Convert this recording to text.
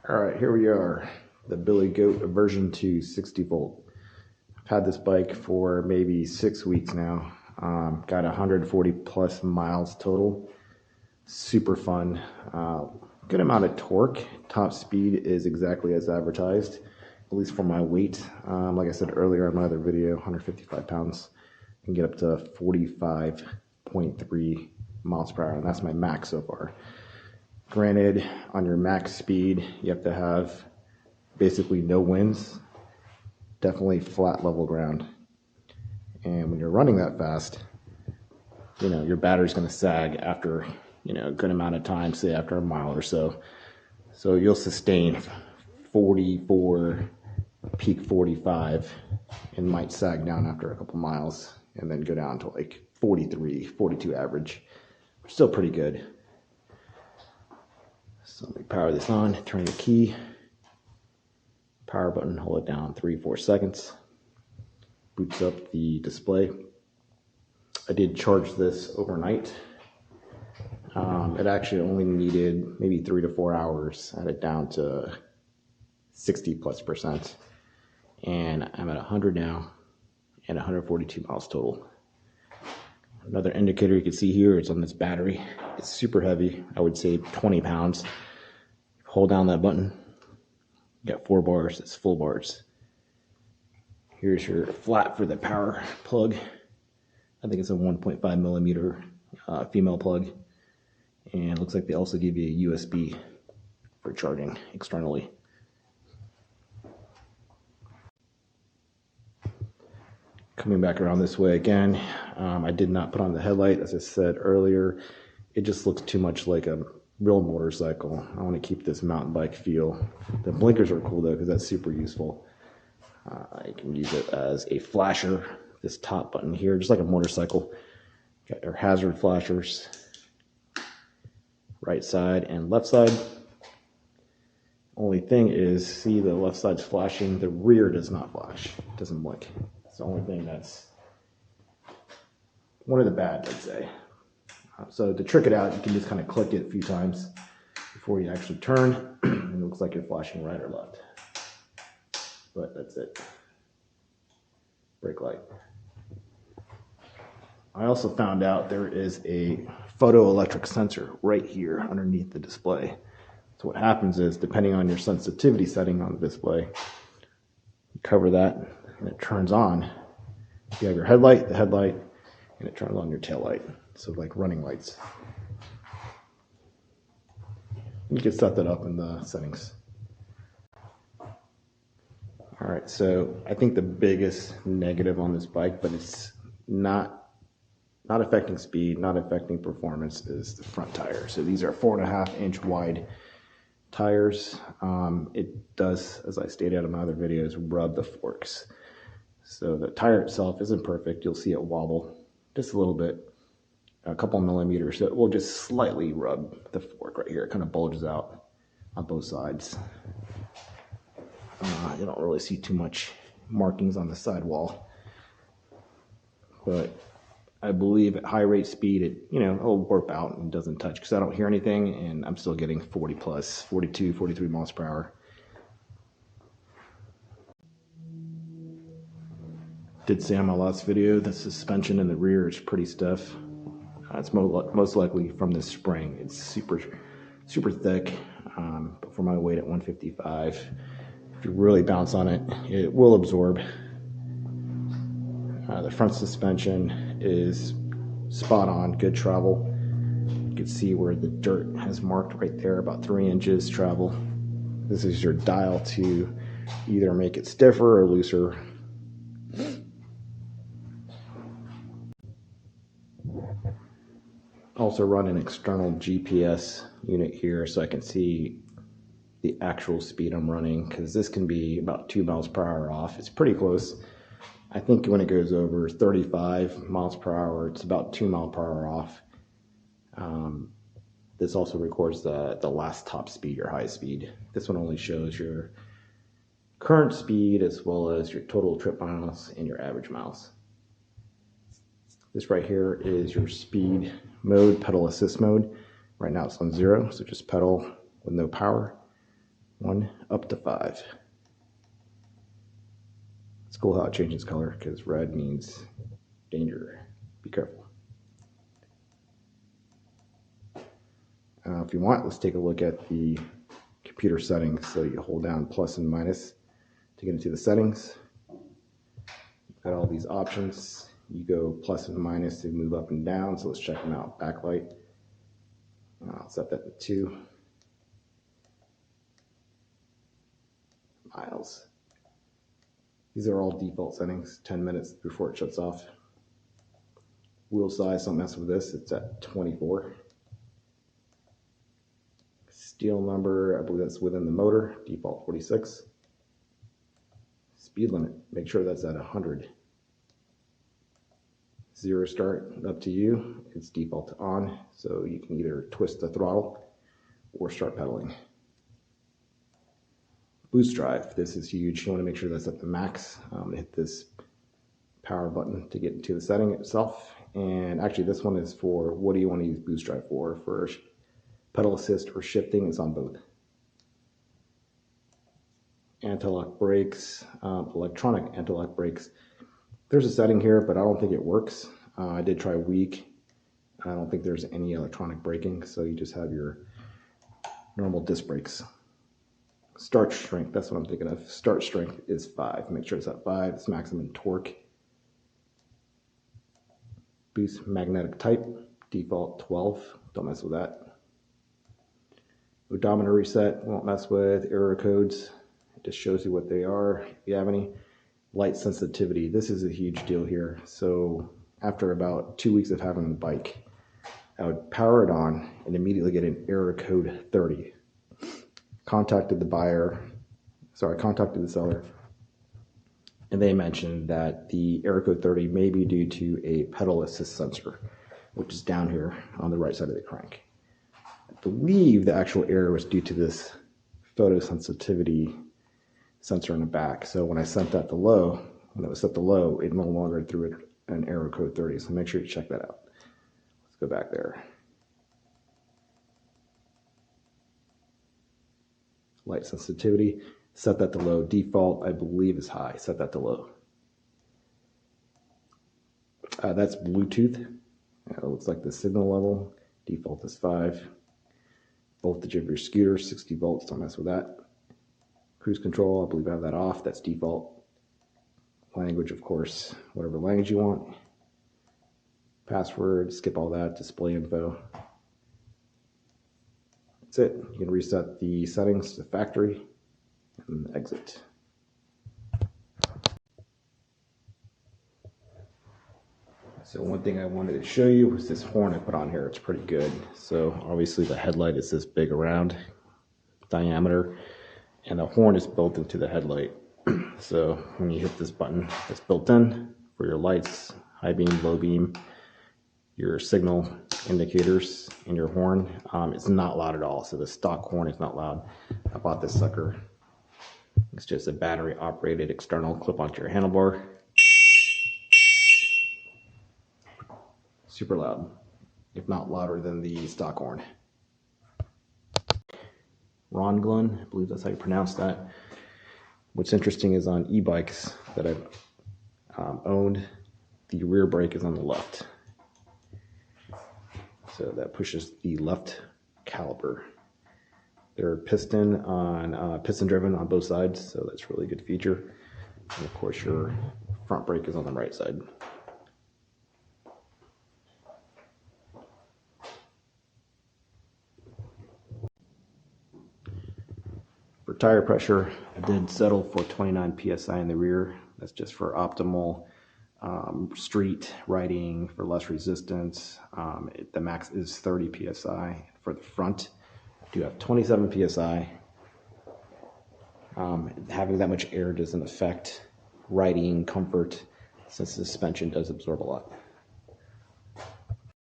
All right, here we are, the Billy Goat version 2 60 volt. I've had this bike for maybe 6 weeks now. Got 140 plus miles total. Super fun. Good amount of torque. Top speed is exactly as advertised, at least for my weight. Like I said earlier in my other video, 155 pounds. Can get up to 45.3 miles per hour, and that's my max so far. Granted, on your max speed, you have to have basically no winds, definitely flat level ground. And when you're running that fast, your battery's going to sag after, a good amount of time, say after a mile or so. So you'll sustain 44, peak 45, and might sag down after a couple miles and then go down to like 43, 42 average. Still pretty good. So let me power this on, turn the key, power button, hold it down 3-4 seconds, boots up the display. I did charge this overnight. It actually only needed maybe 3 to 4 hours. I had it down to 60+%. And I'm at 100 now and 142 miles total. Another indicator you can see here is on this battery. It's super heavy. I would say 20 pounds. Hold down that button. You got 4 bars. It's full bars. Here's your flat for the power plug. I think it's a 1.5 millimeter female plug. And it looks like they also give you a USB for charging externally. Coming back around this way again, I did not put on the headlight, as I said earlier. It just looks too much like a real motorcycle. I want to keep this mountain bike feel. The blinkers are cool though, because that's super useful. You can use it as a flasher, this top button here, just like a motorcycle. Got your hazard flashers, right side and left side. Only thing is, see the left side's flashing, the rear does not flash, it doesn't blink. It's the only thing that's one of the bad, I'd say. So to trick it out, you can just kind of click it a few times before you actually turn, and it looks like you're flashing right or left. But that's it. Brake light. I also found out there is a photoelectric sensor right here underneath the display. So what happens is, depending on your sensitivity setting on the display, you cover that and it turns on. You have your headlight, the headlight, and it turns on your tail light. So like running lights. You can set that up in the settings. All right, so I think the biggest negative on this bike, but it's not affecting speed, not affecting performance, is the front tire. So these are 4.5-inch wide tires. It does, as I stated in my other videos, rub the forks. So the tire itself isn't perfect. You'll see it wobble just a little bit, a couple millimeters. So it will just slightly rub the fork right here. It kind of bulges out on both sides. You don't really see too much markings on the sidewall, but I believe at high rate speed, it'll warp out and doesn't touch, because I don't hear anything and I'm still getting 40 plus, 42, 43 miles per hour. Did say on my last video, the suspension in the rear is pretty stiff. It's most likely from the spring. It's super thick, but for my weight at 155, if you really bounce on it, it will absorb. The front suspension is spot on, good travel. You can see where the dirt has marked right there, about 3 inches travel. This is your dial to either make it stiffer or looser. Also run an external GPS unit here so I can see the actual speed I'm running, because this can be about 2 miles per hour off. It's pretty close. I think when it goes over 35 miles per hour, it's about 2 miles per hour off. This also records the last top speed, your high speed. This one only shows your current speed as well as your total trip miles and your average miles. This right here is your speed mode, pedal assist mode. Right now it's on 0, so just pedal with no power. 1 up to 5. It's cool how it changes color because red means danger. Be careful. If you want, let's take a look at the computer settings. So you hold down plus and minus to get into the settings. You've got all these options. You go plus and minus to move up and down. So let's check them out. Backlight. I'll set that to 2. Miles. These are all default settings. 10 minutes before it shuts off. Wheel size, don't mess with this. It's at 24. Steel number, I believe that's within the motor. Default 46. Speed limit, make sure that's at 100. 0 start, up to you. It's default to on, so you can either twist the throttle or start pedaling. Boost drive, this is huge. You want to make sure that's at the max. Hit this power button to get into the setting itself. And actually this one is for, what do you want to use boost drive for? For pedal assist or shifting, it's on both. Anti-lock brakes, electronic anti-lock brakes. There's a setting here, but I don't think it works. I did try weak. I don't think there's any electronic braking, so you just have your normal disc brakes. Start strength, that's what I'm thinking of. Start strength is 5. Make sure it's at 5. It's maximum torque. Boost magnetic type, default 12. Don't mess with that. Odometer reset, won't mess with. Error codes, it just shows you what they are. If you have any. Light sensitivity, this is a huge deal here. So after about 2 weeks of having the bike, I would power it on and immediately get an error code 30. Contacted the seller, and they mentioned that the error code 30 may be due to a pedal assist sensor, which is down here on the right side of the crank. I believe the actual error was due to this photosensitivity sensor in the back. So when I sent that to low, when it was set to low, it no longer threw an error code 30. So make sure you check that out. Let's go back there. Light sensitivity, set that to low. Default, I believe, is high. Set that to low. That's Bluetooth. It looks like the signal level. Default is 5. Voltage of your scooter, 60 volts. Don't mess with that. Cruise control, I believe I have that off. That's default. Language, of course, whatever language you want. Password, skip all that. Display info. That's it. You can reset the settings to factory and exit. So one thing I wanted to show you was this horn I put on here. It's pretty good. So obviously the headlight is this big around diameter, and the horn is built into the headlight. So when you hit this button, it's built in for your lights, high beam, low beam, your signal indicators, and your horn. It's not loud at all. So the stock horn is not loud. I bought this sucker. It's just a battery operated external clip onto your handlebar. Super loud, if not louder than the stock horn. Ronglun, I believe that's how you pronounce that. What's interesting is on e-bikes that I've owned, the rear brake is on the left. So that pushes the left caliper. They're piston driven on both sides, so that's a really good feature. And of course your front brake is on the right side. For tire pressure, I did settle for 29 psi in the rear. That's just for optimal street riding, for less resistance. The max is 30 psi. For the front, I do have 27 psi. Having that much air doesn't affect riding comfort since the suspension does absorb a lot.